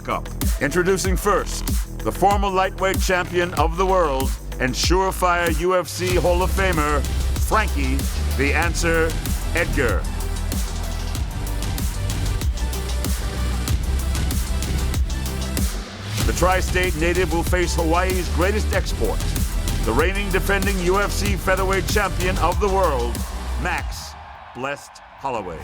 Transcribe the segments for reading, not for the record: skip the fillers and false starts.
lockup. Introducing first, the former lightweight champion of the world and surefire UFC Hall of Famer, Frankie "The Answer" Edgar. The tri-state native will face Hawaii's greatest export, the reigning defending UFC Featherweight champion of the world, Max "Blessed" Holloway.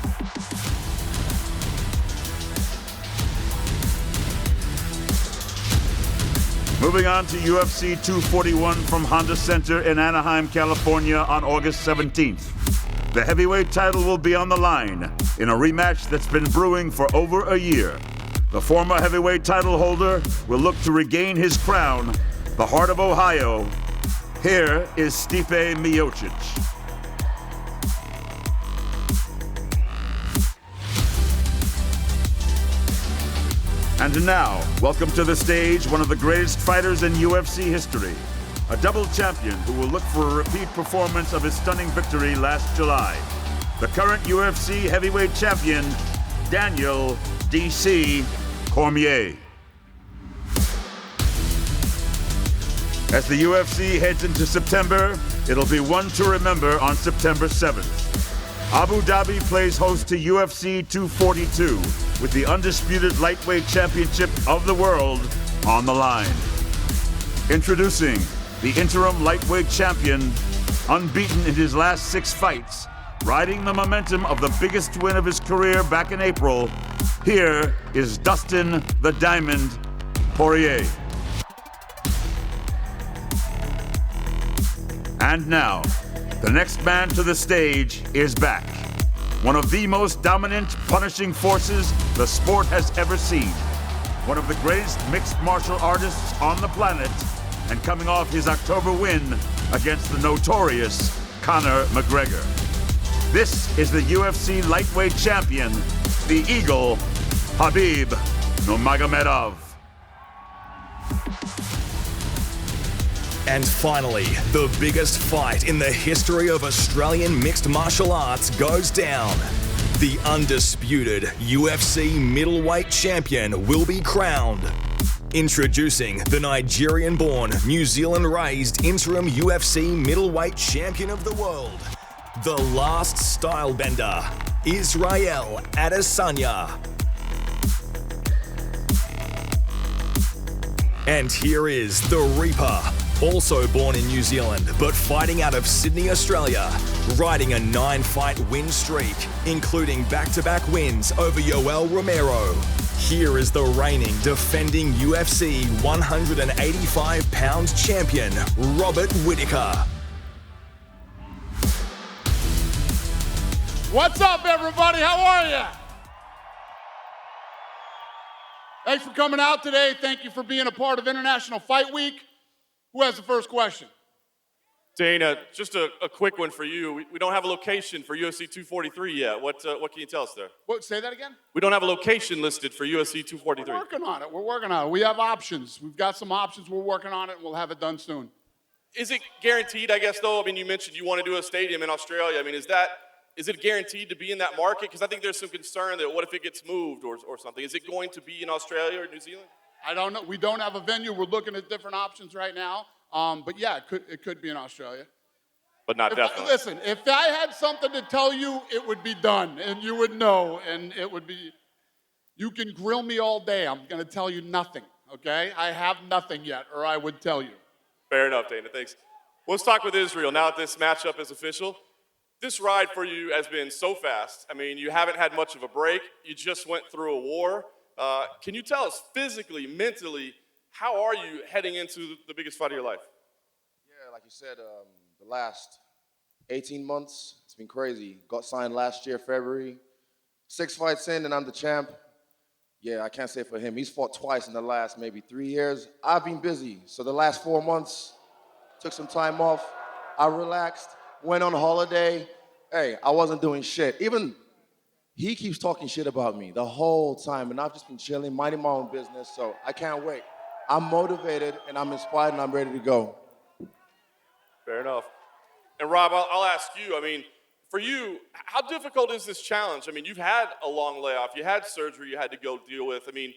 Moving on to UFC 241 from Honda Center in Anaheim, California on August 17th. The heavyweight title will be on the line in a rematch that's been brewing for over a year. The former heavyweight title holder will look to regain his crown, the heart of Ohio. Here is Stipe Miocic. And now, welcome to the stage one of the greatest fighters in UFC history, a double champion who will look for a repeat performance of his stunning victory last July. The current UFC heavyweight champion, Daniel D.C. Cormier. As the UFC heads into September, it'll be one to remember on September 7th. Abu Dhabi plays host to UFC 242 with the undisputed lightweight championship of the world on the line. Introducing the interim lightweight champion, unbeaten in his last 6 fights, riding the momentum of the biggest win of his career back in April. Here is Dustin the Diamond Poirier. And now, the next man to the stage is back. One of the most dominant, punishing forces the sport has ever seen. One of the greatest mixed martial artists on the planet, and coming off his October win against the notorious Conor McGregor. This is the UFC lightweight champion, the Eagle, Khabib Nurmagomedov. And finally, the biggest fight in the history of Australian mixed martial arts goes down. The undisputed UFC middleweight champion will be crowned. Introducing the Nigerian-born, New Zealand-raised interim UFC middleweight champion of the world, the last style bender, Israel Adesanya. And here is the Reaper, also born in New Zealand, but fighting out of Sydney, Australia, riding a 9-fight win streak, including back-to-back wins over Yoel Romero. Here is the reigning, defending UFC 185-pound champion, Robert Whittaker. What's up, everybody? How are you? Thanks for coming out today. Thank you for being a part of International Fight Week. Who has the first question? Dana, just a quick one for you. We don't have a location for UFC 243 yet. What can you tell us there? What, say that again? We don't have a location listed for UFC 243. We're working on it. We're working on it. We have options. We've got some options. We're working on it, and we'll have it done soon. Is it guaranteed, I guess, though? I mean, you mentioned you want to do a stadium in Australia. I mean, is it guaranteed to be in that market? Because I think there's some concern that what if it gets moved or something? Is it going to be in Australia or New Zealand? I don't know. We don't have a venue. We're looking at different options right now. But yeah, it could be in Australia. But not definitely. Listen, if I had something to tell you, it would be done, and you would know, and it would be, you can grill me all day. I'm going to tell you nothing, okay? I have nothing yet, or I would tell you. Fair enough, Dana. Thanks. Let's talk with Israel now that this matchup is official. This ride for you has been so fast. I mean, you haven't had much of a break. You just went through a war. Can you tell us physically, mentally, how are you heading into the biggest fight of your life? Yeah, like you said, the last 18 months, it's been crazy. Got signed last year, February. 6 fights in, and I'm the champ. Yeah, I can't say for him. He's fought twice in the last maybe 3 years. I've been busy. So the last 4 months, took some time off. I relaxed, went on holiday. Hey, I wasn't doing shit. Even he keeps talking shit about me the whole time, and I've just been chilling, minding my own business, so I can't wait. I'm motivated, and I'm inspired, and I'm ready to go. Fair enough. And Rob, I'll ask you, I mean, for you, how difficult is this challenge? I mean, you've had a long layoff. You had surgery you had to go deal with. I mean,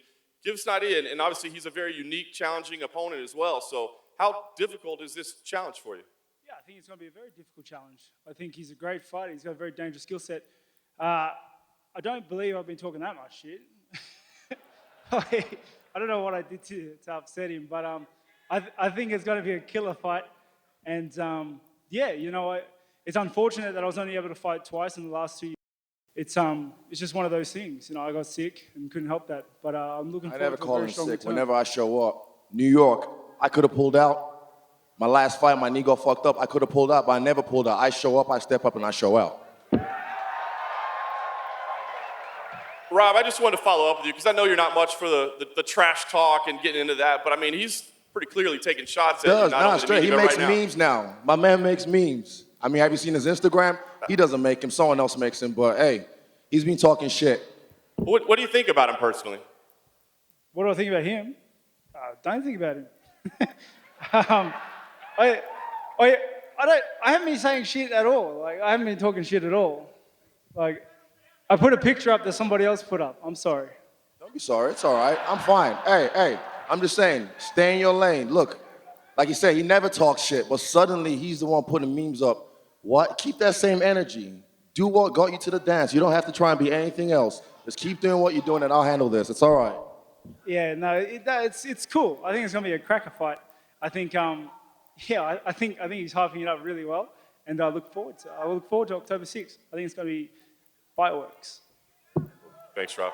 Give us an idea, and obviously he's a very unique, challenging opponent as well. So how difficult is this challenge for you? Yeah, I think it's going to be a very difficult challenge. I think he's a great fighter. He's got a very dangerous skill set. I don't believe I've been talking that much shit. I don't know what I did to upset him, but I think it's going to be a killer fight. And yeah, you know, it's unfortunate that I was only able to fight twice in the last 2 years. It's just one of those things. You know, I got sick and couldn't help that. But I'm looking I forward never to a call very him strong sick. return. Whenever I show up, New York, I could have pulled out. My last fight, my knee got fucked up. I could have pulled out, but I never pulled out. I show up, I step up, and I show out. Rob, I just wanted to follow up with you because I know you're not much for the trash talk and getting into that, but I mean, he's pretty clearly taking shots at you. Nah, straight. He makes memes now. My man makes memes. I mean, have you seen his Instagram? He doesn't make him. Someone else makes him. But hey, he's been talking shit. What do you think about him personally? What do I think about him? Don't think about him. I haven't been saying shit at all. Like, I haven't been talking shit at all. Like, I put a picture up that somebody else put up. I'm sorry. Don't be sorry. It's all right. I'm fine. Hey, I'm just saying, stay in your lane. Look, like you said, he never talks shit, but suddenly he's the one putting memes up. What? Keep that same energy. Do what got you to the dance. You don't have to try and be anything else. Just keep doing what you're doing, and I'll handle this. It's all right. Yeah, no, it's cool. I think it's gonna be a cracker fight. I think, yeah, I think he's hyping it up really well, and I look forward to October 6th. I think it's gonna be fireworks. Thanks, Rob.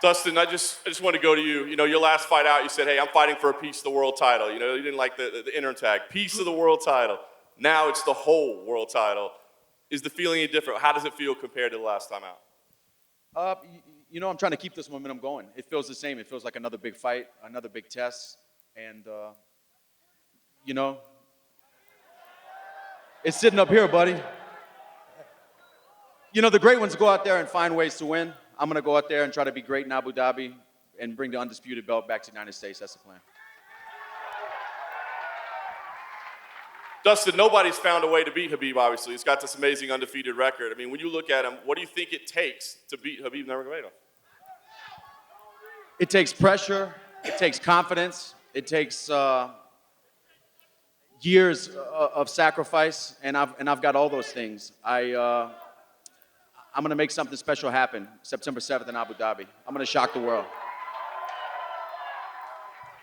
Dustin, I just want to go to you. You know, your last fight out, you said, hey, I'm fighting for a piece of the world title. You know, you didn't like the interim tag. Piece of the world title. Now it's the whole world title. Is the feeling any different? How does it feel compared to the last time out? You know, I'm trying to keep this momentum going. It feels the same. It feels like another big fight, another big test. And, you know, it's sitting up here, buddy. You know, the great ones go out there and find ways to win. I'm going to go out there and try to be great in Abu Dhabi and bring the undisputed belt back to the United States. That's the plan. Dustin, nobody's found a way to beat Khabib, obviously. He's got this amazing undefeated record. I mean, when you look at him, what do you think it takes to beat Khabib Nurmagomedov? It takes pressure. It takes confidence. It takes years of sacrifice, and I've got all those things. I'm going to make something special happen September 7th in Abu Dhabi. I'm going to shock the world.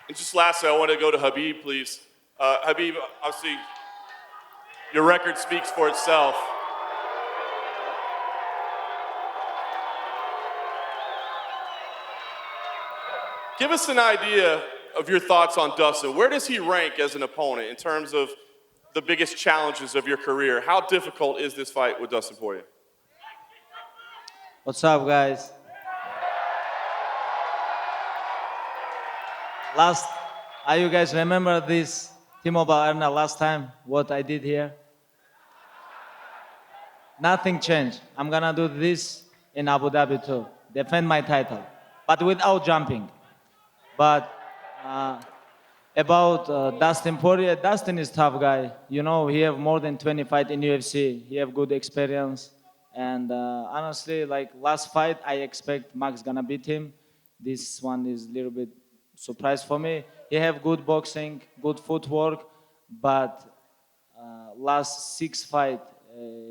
And just lastly, I want to go to Khabib, please. Khabib, obviously, your record speaks for itself. Give us an idea of your thoughts on Dustin. Where does he rank as an opponent in terms of the biggest challenges of your career? How difficult is this fight with Dustin for you? What's up, guys? You guys remember this T-Mobile Arena last time, what I did here? Nothing changed. I'm gonna do this in Abu Dhabi too. Defend my title, but without jumping. But about Dustin Poirier, Dustin is tough guy. You know, he have more than 20 fights in UFC. He have good experience. And honestly, like last fight, I expect Max gonna beat him. This one is a little bit surprise for me. He have good boxing, good footwork, but last 6 fight,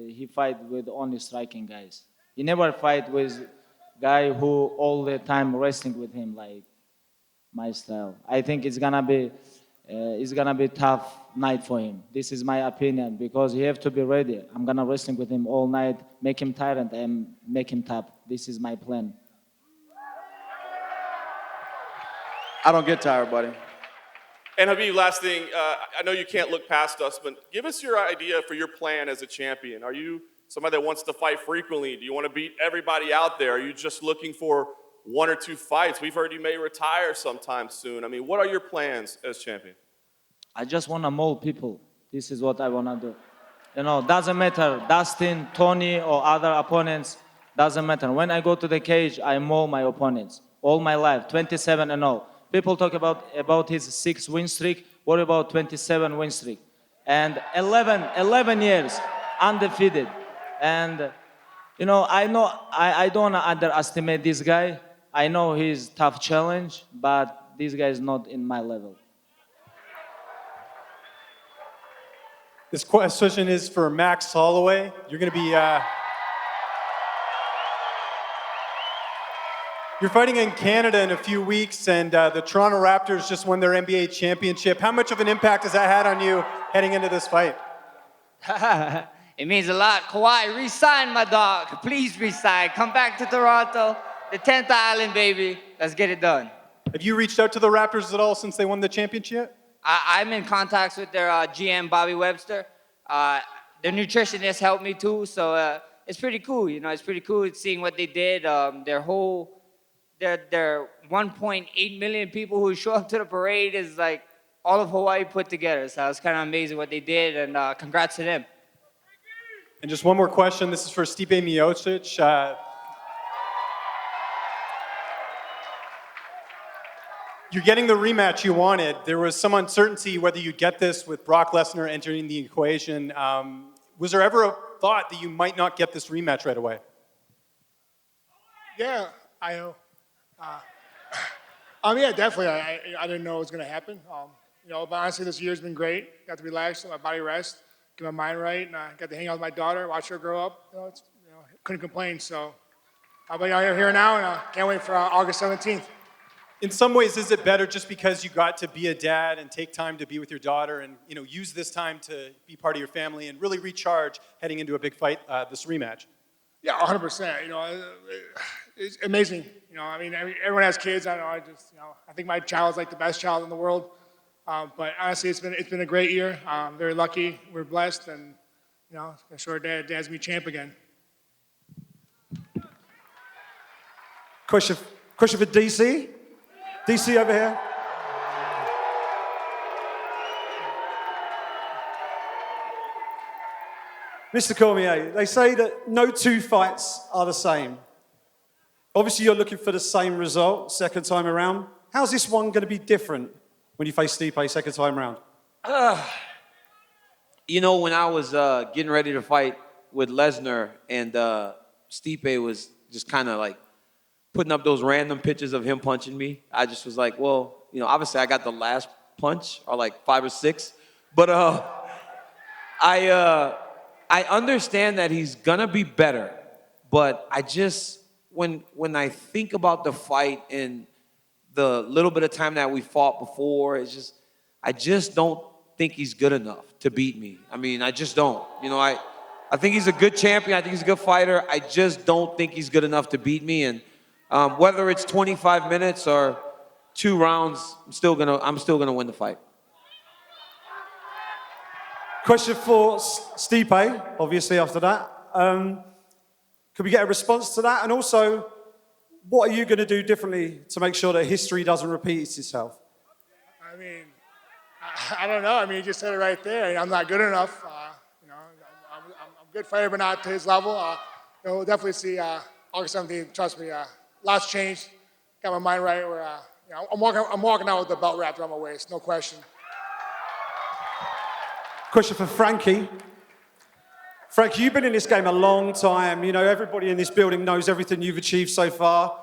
he fight with only striking guys. He never fight with guy who all the time wrestling with him like my style. I think it's gonna be tough night for him. This is my opinion because he have to be ready. I'm gonna wrestling with him all night, make him tired and make him tough. This is my plan. I don't get tired, buddy. And Khabib, last thing, I know you can't look past us, but give us your idea for your plan as a champion. Are you somebody that wants to fight frequently? Do you want to beat everybody out there? Are you just looking for 1 or 2 fights? We've heard you may retire sometime soon. I mean, what are your plans as champion? I just wanna mold people. This is what I wanna do. You know, doesn't matter, Dustin, Tony, or other opponents, doesn't matter. When I go to the cage, I mold my opponents. All my life, 27-0. People talk about his 6 win streak. What about 27 win streak? And 11 years undefeated. And you know I don't wanna underestimate this guy. I know he's tough challenge, but this guy is not in my level. This question is for Max Holloway. You're going to be you're fighting in Canada in a few weeks, and the Toronto Raptors just won their NBA championship. How much of an impact has that had on you heading into this fight? It means a lot. Kawhi, re-sign, my dog. Please re-sign. Come back to Toronto. The 10th island, baby. Let's get it done. Have you reached out to the Raptors at all since they won the championship? I'm in contacts with their GM, Bobby Webster. Their nutritionist helped me too, so it's pretty cool. You know, it's pretty cool seeing what they did. Their 1.8 million people who show up to the parade is like all of Hawaii put together. So it's kind of amazing what they did, and congrats to them. And just one more question. This is for Stipe Miocic. You're getting the rematch you wanted. There was some uncertainty whether you'd get this with Brock Lesnar entering the equation. Was there ever a thought that you might not get this rematch right away? Yeah, I know. Yeah, definitely. I didn't know it was going to happen. But honestly, this year's been great. Got to relax, let my body rest, get my mind right, and I got to hang out with my daughter, watch her grow up. Couldn't complain. So I'll be out here now, and can't wait for August 17th. In some ways, is it better just because you got to be a dad and take time to be with your daughter and use this time to be part of your family and really recharge heading into a big fight, this rematch? Yeah, 100%. It's amazing. Everyone has kids. I think my child's like the best child in the world. But honestly, it's been a great year. I'm very lucky. We're blessed, and I'm sure Dad's gonna be champ again. Question for DC. DC over here. Mr. Cormier, they say that no two fights are the same. Obviously, you're looking for the same result second time around. How's this one going to be different when you face Stipe second time around? When I was getting ready to fight with Lesnar and Stipe was just kind of like putting up those random pictures of him punching me, I just was like, well, obviously I got the last punch, or like 5 or 6, but I understand that he's gonna be better, but I just, when I think about the fight and the little bit of time that we fought before, I just don't think he's good enough to beat me. I just don't. I think he's a good champion. I think he's a good fighter. I just don't think he's good enough to beat me. And whether it's 25 minutes or 2 rounds, I'm still gonna win the fight. Question for Stipe, obviously, after that. Could we get a response to that? And also, what are you going to do differently to make sure that history doesn't repeat itself? I don't know. You just said it right there. I'm not good enough. I'm a good fighter, but not to his level. We'll definitely see August 17th. Trust me, lots changed. Got my mind right. I'm walking out with the belt wrapped around my waist, no question. Question for Frankie. Frankie, you've been in this game a long time. Everybody in this building knows everything you've achieved so far.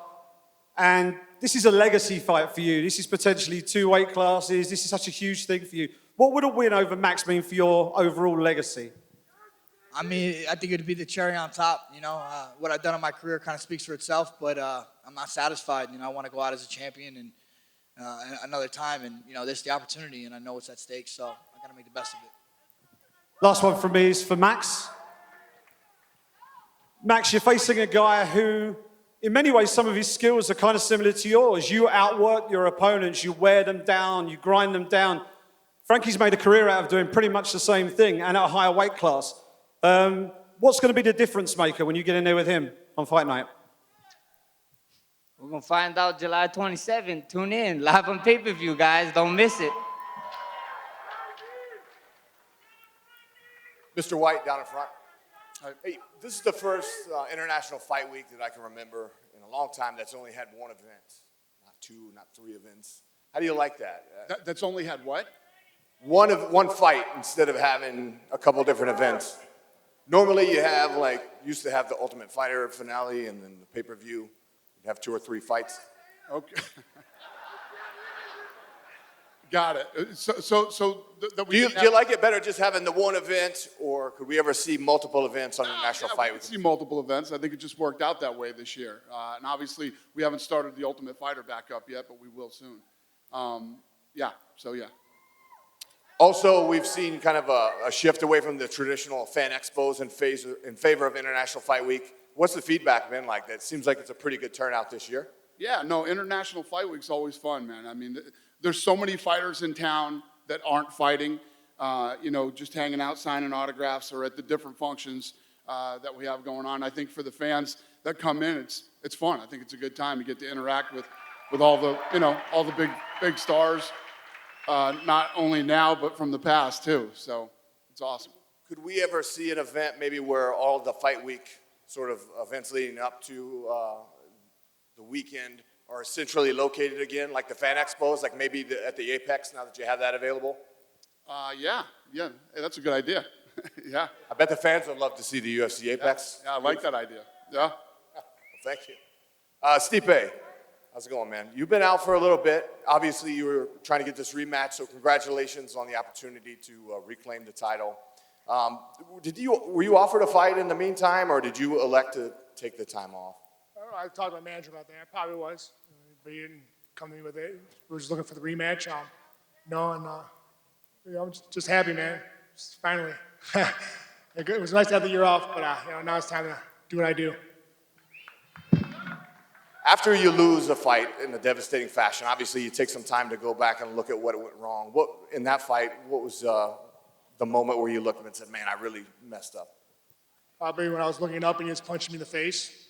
And this is a legacy fight for you. This is potentially 2 weight classes. This is such a huge thing for you. What would a win over Max mean for your overall legacy? I think it'd be the cherry on top. What I've done in my career kind of speaks for itself, but I'm not satisfied. I want to go out as a champion and another time. And, this is the opportunity, and I know it's at stake, so I got to make the best of it. Last one from me is for Max. Max, you're facing a guy who, in many ways, some of his skills are kind of similar to yours. You outwork your opponents, you wear them down, you grind them down. Frankie's made a career out of doing pretty much the same thing and at a higher weight class. What's going to be the difference maker when you get in there with him on fight night? We're going to find out July 27th. Tune in. Live on pay-per-view, guys. Don't miss it. Mr. White down in front. Hey, this is the first international fight week that I can remember in a long time that's only had 1 event, not 2, not 3 events. How do you like that? That's only had what? One fight instead of having a couple different events. Normally you have used to have the Ultimate Fighter finale and then the pay-per-view. You'd have 2 or 3 fights. Okay. Got it. Do you like it better just having the one event, or could we ever see multiple events on International Fight Week? See multiple events. I think it just worked out that way this year. And obviously, we haven't started the Ultimate Fighter back up yet, but we will soon. Yeah. Also, we've seen kind of a shift away from the traditional fan expos in favor of International Fight Week. What's the feedback been like? That seems like it's a pretty good turnout this year. Yeah, no, International Fight Week's always fun, man. I mean, there's so many fighters in town that aren't fighting, just hanging out, signing autographs, or at the different functions that we have going on. I think for the fans that come in, it's fun. I think it's a good time to get to interact with all the, all the big stars, not only now, but from the past too. So it's awesome. Could we ever see an event maybe where all the Fight Week sort of events leading up to the weekend are centrally located again, like the fan expos, like maybe at the Apex now that you have that available? Yeah, hey, that's a good idea. Yeah. I bet the fans would love to see the UFC Apex. Yeah, I like that idea. Yeah. Well, thank you. Stipe, how's it going, man? You've been out for a little bit. Obviously, you were trying to get this rematch, so congratulations on the opportunity to reclaim the title. Were you offered a fight in the meantime, or did you elect to take the time off? I talked to my manager about that. I probably was, but he didn't come to me with it. We were just looking for the rematch. I'm just happy, man. Just finally. It was nice to have the year off, but now it's time to do what I do. After you lose a fight in a devastating fashion, obviously you take some time to go back and look at what went wrong. In that fight, what was the moment where you looked at him and said, man, I really messed up? Probably when I was looking up and he was punching me in the face.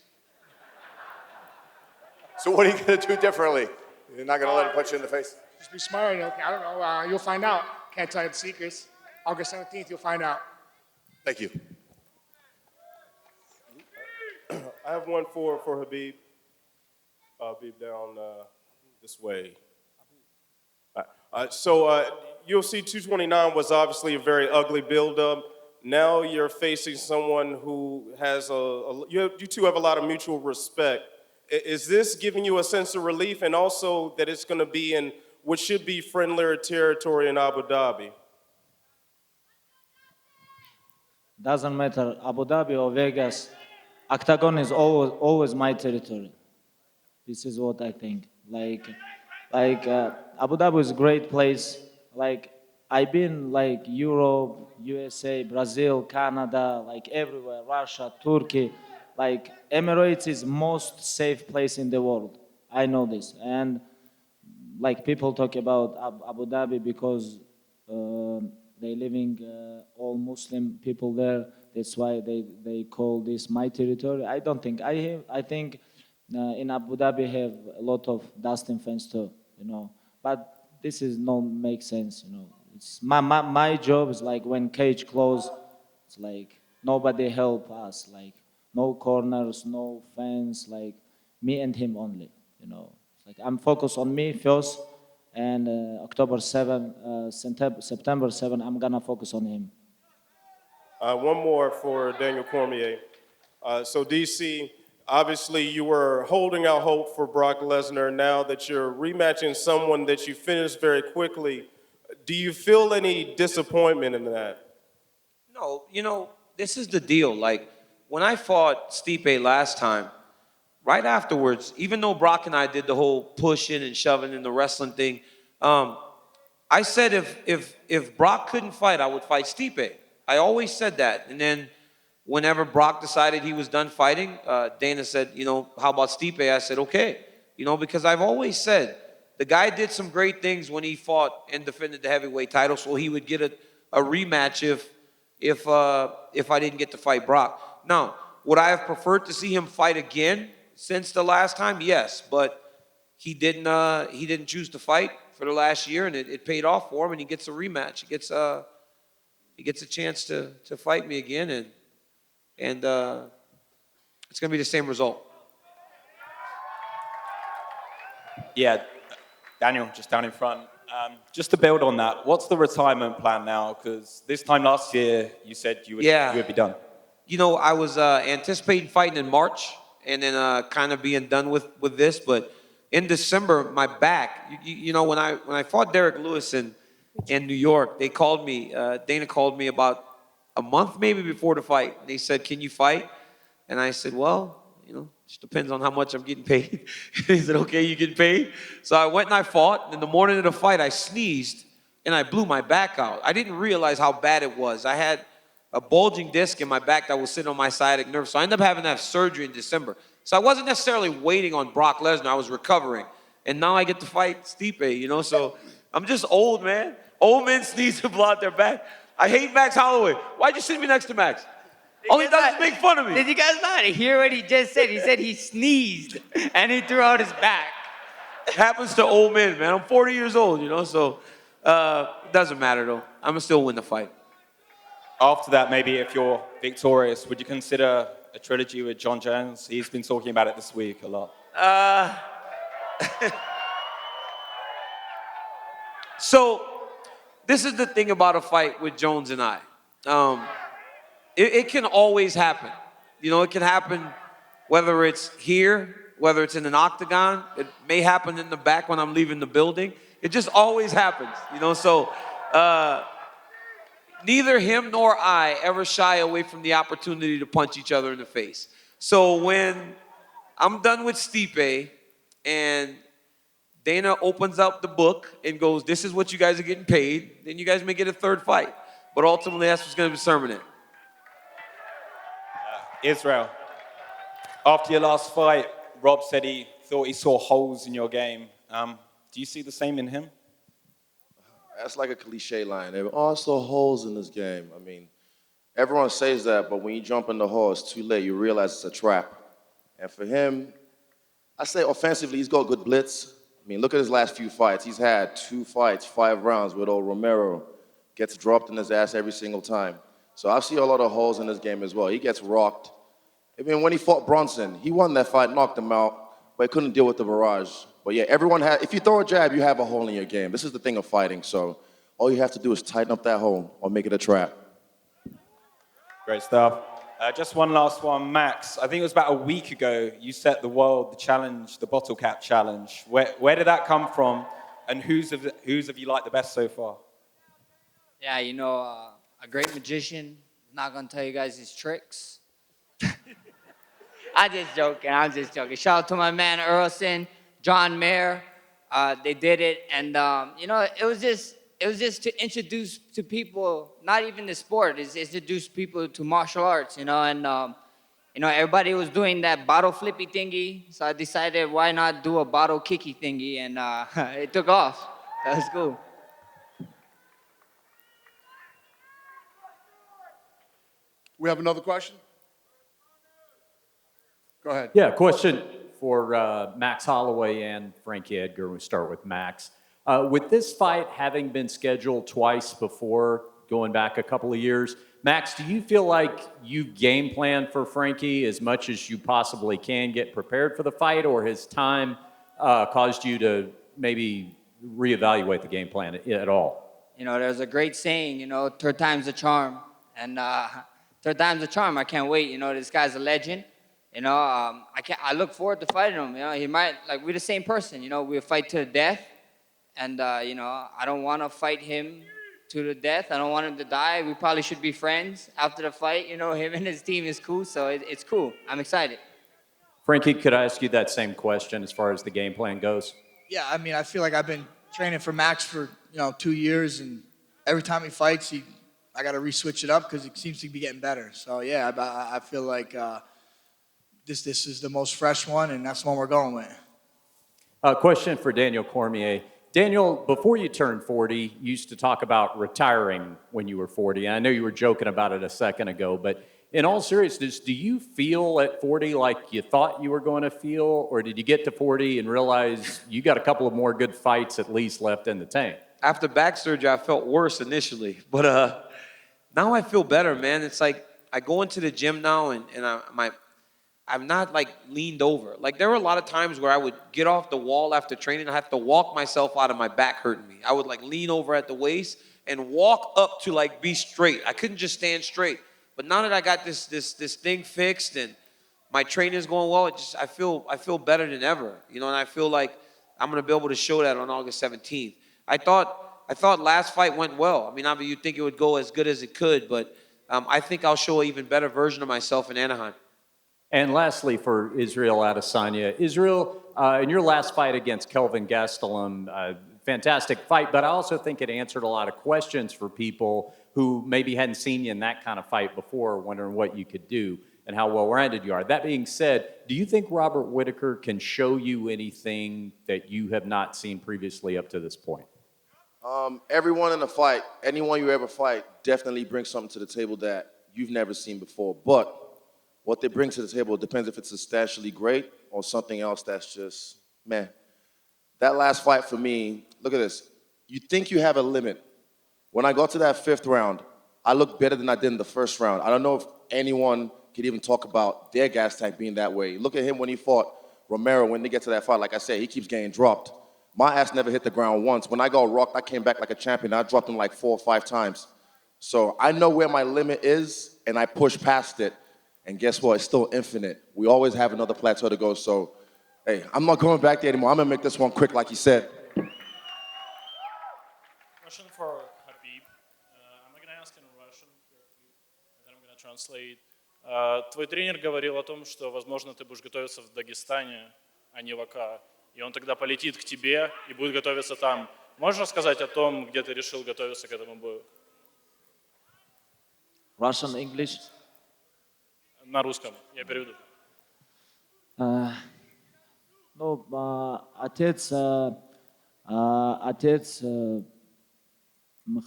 So what are you going to do differently? You're not going to let him punch you in the face? Just be smart. I don't know. You'll find out. Can't tell you the secrets. August 17th, you'll find out. Thank you. I have one for Khabib. Khabib down this way. UFC 229 was obviously a very ugly build-up. Now you're facing someone who has you two have a lot of mutual respect. Is this giving you a sense of relief, and also that it's going to be in what should be friendlier territory in Abu Dhabi? Doesn't matter, Abu Dhabi or Vegas, Octagon is always my territory. This is what I think. Abu Dhabi is a great place. I've been Europe, USA, Brazil, Canada, everywhere, Russia, Turkey. Emirates is most safe place in the world. I know this. And people talk about Abu Dhabi because they living all Muslim people there. That's why they call this my territory. I don't think. I think in Abu Dhabi have a lot of Dustin fans too, But this is not make sense, It's my job is when cage close, it's nobody help us, no corners, no fans, me and him only, I'm focused on me first, and September 7, I'm gonna focus on him. One more for Daniel Cormier. So DC, obviously you were holding out hope for Brock Lesnar. Now that you're rematching someone that you finished very quickly, do you feel any disappointment in that? No, this is the deal. When I fought Stipe last time, right afterwards, even though Brock and I did the whole pushing and shoving and the wrestling thing, I said if Brock couldn't fight, I would fight Stipe. I always said that. And then whenever Brock decided he was done fighting, Dana said, how about Stipe? I said, okay. Because I've always said, the guy did some great things when he fought and defended the heavyweight title, so he would get a rematch if I didn't get to fight Brock. Now, would I have preferred to see him fight again since the last time? Yes, but he didn't choose to fight for the last year, and it paid off for him, and he gets a rematch. He gets a chance to fight me again, and it's going to be the same result. Yeah, Daniel, just down in front. Just to build on that, what's the retirement plan now? Because this time last year, you said you would be done. I was anticipating fighting in March, and then kind of being done with this. But in December, my back, you know, when I fought Derek Lewis in New York, they called me, Dana called me about a month maybe before the fight. They said, "Can you fight?" And I said, "Well, you know, just depends on how much I'm getting paid." He said, "Okay, you get paid." So I went and I fought. And in the morning of the fight, I sneezed and I blew my back out. I didn't realize how bad it was. I had a bulging disc in my back that was sitting on my sciatic nerve. So I ended up having to have surgery in December. So I wasn't necessarily waiting on Brock Lesnar. I was recovering. And now I get to fight Stipe, you know? So I'm just old, man. Old men sneeze and blow out their back. I hate Max Holloway. Why'd you sit me next to Max? All he does is make fun of me. Did you guys not hear what he just said? He said he sneezed and he threw out his back. It happens to old men, man. I'm 40 years old, you know? So it doesn't matter, though. I'm going to still win the fight. After that, maybe if you're victorious, would you consider a trilogy with John Jones? He's been talking about it this week a lot. So this is the thing about a fight with Jones and I. It can always happen. You know, it can happen whether it's here, whether it's in an octagon. It may happen in the back when I'm leaving the building. It just always happens, you know? So neither him nor I ever shy away from the opportunity to punch each other in the face. So when I'm done with Stipe and Dana opens up the book and goes, "This is what you guys are getting paid," then you guys may get a third fight. But ultimately, that's what's going to determine it. Israel, after your last fight, Rob said he thought he saw holes in your game. Do you see the same in him? That's like a cliche line. There are also holes in this game. I mean, everyone says that, but when you jump in the hole, it's too late. You realize it's a trap. And for him, I say offensively, he's got good blitz. I mean, look at his last few fights. He's had 2 fights, 5 rounds with old Romero. Gets dropped in his ass every single time. So I see a lot of holes in this game as well. He gets rocked. I mean, when he fought Bronson, he won that fight, knocked him out, but he couldn't deal with the barrage. But yeah, everyone has, if you throw a jab, you have a hole in your game. This is the thing of fighting. So all you have to do is tighten up that hole or make it a trap. Great stuff. Just one last one, Max. I think it was about a week ago you set the world the challenge, the bottle cap challenge. Where did that come from, and whose have you liked the best so far? Yeah, you know, a great magician. Not gonna tell you guys his tricks. I'm just joking. Shout out to my man Earlson, John Mayer. They did it, and you know, it was just to introduce to people, not even the sport, it's introduce people to martial arts, you know, and you know, everybody was doing that bottle flippy thingy, so I decided why not do a bottle kicky thingy, and it took off. That was cool. We have another question? Go ahead. Yeah, question for Max Holloway and Frankie Edgar. We'll start with Max. With this fight having been scheduled twice before, going back a couple of years, Max, do you feel like you game plan for Frankie as much as you possibly can, get prepared for the fight, or has time caused you to maybe reevaluate the game plan at all? You know, there's a great saying, you know, third time's a charm, and third time's a charm. I can't wait. You know, this guy's a legend. You know, I look forward to fighting him. You know, he might, like, we're the same person. You know, we'll fight to the death. And, you know, I don't want to fight him to the death. I don't want him to die. We probably should be friends after the fight. You know, him and his team is cool. So it's cool. I'm excited. Frankie, could I ask you that same question as far as the game plan goes? Yeah, I mean, I feel like I've been training for Max for, 2 years. And every time he fights, I got to re-switch it up because he seems to be getting better. So, yeah, I feel like this is the most fresh one, and that's the one we're going with. Question for Daniel Cormier. Daniel, before you turned 40, you used to talk about retiring when you were 40. And I know you were joking about it a second ago, but in all seriousness, do you feel at 40 like you thought you were going to feel, or did you get to 40 and realize you got a couple of more good fights at least left in the tank? After back surgery, I felt worse initially, but now I feel better, man. It's like I go into the gym now, and I'm not like leaned over. Like there were a lot of times where I would get off the wall after training. I have to walk myself out of my back hurting me. I would like lean over at the waist and walk up to like be straight. I couldn't just stand straight. But now that I got this thing fixed, and My training is going well. I feel better than ever, and I feel like I'm gonna be able to show that on August 17th. I thought last fight went well. I mean, obviously you'd think it would go as good as it could, but I think I'll show an even better version of myself in Anaheim. And lastly, for Israel Adesanya, Israel, in your last fight against Kelvin Gastelum, fantastic fight, but I also think it answered a lot of questions for people who maybe hadn't seen you in that kind of fight before, wondering what you could do and how well-rounded you are. That being said, do you think Robert Whittaker can show you anything that you have not seen previously up to this point? Everyone in the fight, anyone you ever fight, definitely brings something to the table that you've never seen before. But what they bring to the table depends if it's substantially great or something else that's just, man. That last fight for me, look at this. You think you have a limit. When I got to that 5th round, I looked better than I did in the 1st round. I don't know if anyone could even talk about their gas tank being that way. Look at him when he fought Romero. When they get to that fight, like I said, he keeps getting dropped. My ass never hit the ground once. When I got rocked, I came back like a champion. I dropped him like 4 or 5 times. So I know where my limit is, and I push past it. And guess what? It's still infinite. We always have another plateau to go. So, hey, I'm not going back there anymore. I'm going to make this one quick, like you said. Question for Khabib. I'm not going to ask in Russian, and then I'm going to translate. Твой тренер говорил о том, что, возможно, ты будешь готовиться в Дагестане, а не в АК. И он тогда полетит к тебе и будет готовиться там. Можешь рассказать о том, где ты решил готовиться к этому бою? Russian, English? На русском, я переведу. Отец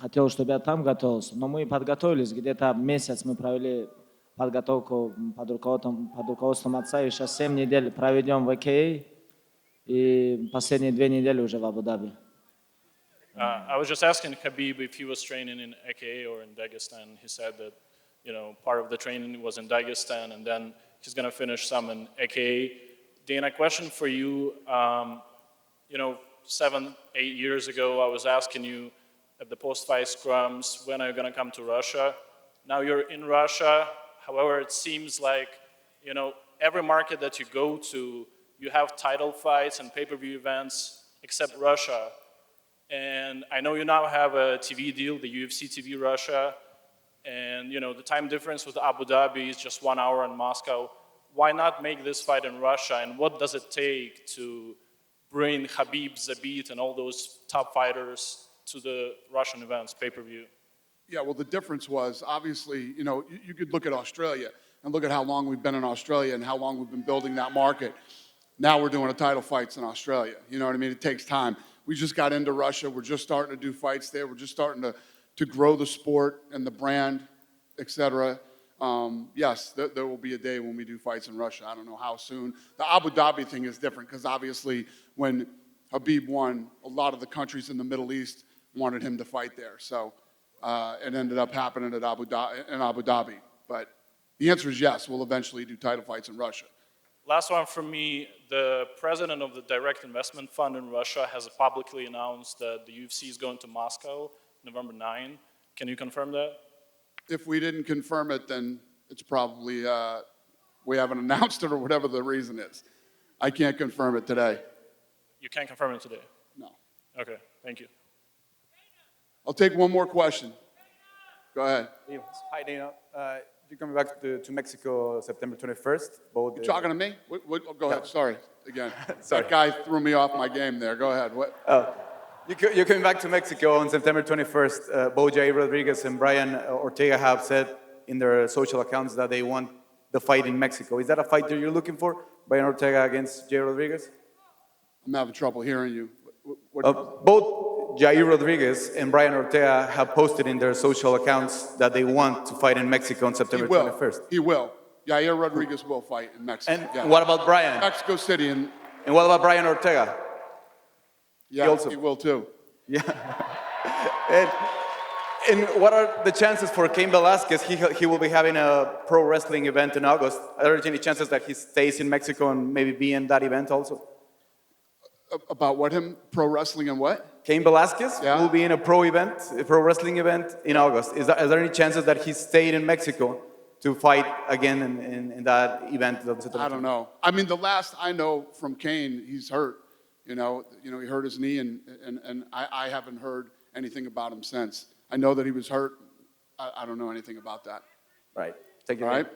хотел, чтобы я там готовился, но мы подготовились, где-то месяц мы провели подготовку под руководством отца, и сейчас 7 недель проведем в АКА, и последние 2 недели уже в Абу-Даби. I was just asking Khabib if he was training in AKA or in Dagestan. He said that, part of the training was in Dagestan, and then he's going to finish some in AKA. Dana, question for you. 7, 8 years ago, I was asking you at the post-fight scrums, when are you going to come to Russia? Now you're in Russia. However, it seems like, every market that you go to, you have title fights and pay-per-view events, except Russia. And I know you now have a TV deal, the UFC TV Russia, and the time difference with Abu Dhabi is just 1 hour in Moscow. Why not make this fight in Russia? And what does it take to bring Khabib, Zabit, and all those top fighters to the Russian events, pay-per-view? Yeah, well, the difference was, obviously, you could look at Australia and look at how long we've been in Australia and how long we've been building that market. Now we're doing a title fights in Australia. You know what I mean? It takes time. We just got into Russia. We're just starting to do fights there. We're just starting to grow the sport and the brand, et cetera. Yes, there will be a day when we do fights in Russia. I don't know how soon. The Abu Dhabi thing is different because obviously when Khabib won, a lot of the countries in the Middle East wanted him to fight there. So it ended up happening at Abu Dhabi. But the answer is yes, we'll eventually do title fights in Russia. Last one from me. The president of the Direct Investment Fund in Russia has publicly announced that the UFC is going to Moscow November 9. Can you confirm that? If we didn't confirm it, then it's probably we haven't announced it or whatever the reason is. I can't confirm it today. You can't confirm it today? No. Okay, thank you. I'll take one more question. Go ahead. Hi, Dana. You're coming back to Mexico September 21st. You talking to me? Go ahead. Sorry. Again. Sorry. That guy threw me off my game there. Go ahead. What? You're coming back to Mexico on September 21st. Both Jair Rodriguez and Brian Ortega have said in their social accounts that they want the fight in Mexico. Is that a fight that you're looking for? Brian Ortega against Jair Rodriguez? I'm having trouble hearing you. Both Jair Rodriguez and Brian Ortega have posted in their social accounts that they want to fight in Mexico on September 21st. He will. Jair Rodriguez will fight in Mexico. And what about Brian? Mexico City. And what about Brian Ortega? Yeah, he will too. Yeah. and what are the chances for Cain Velasquez? He will be having a pro wrestling event in August. Are there any chances that he stays in Mexico and maybe be in that event also? About what him? Pro wrestling and what? Cain Velasquez will be in a pro wrestling event in August. Is there any chances that he stayed in Mexico to fight again in that event? I don't know. I mean, the last I know from Kane, he's hurt. You know, he hurt his knee, and I haven't heard anything about him since. I know that he was hurt. I don't know anything about that. Right. Thank you. All right.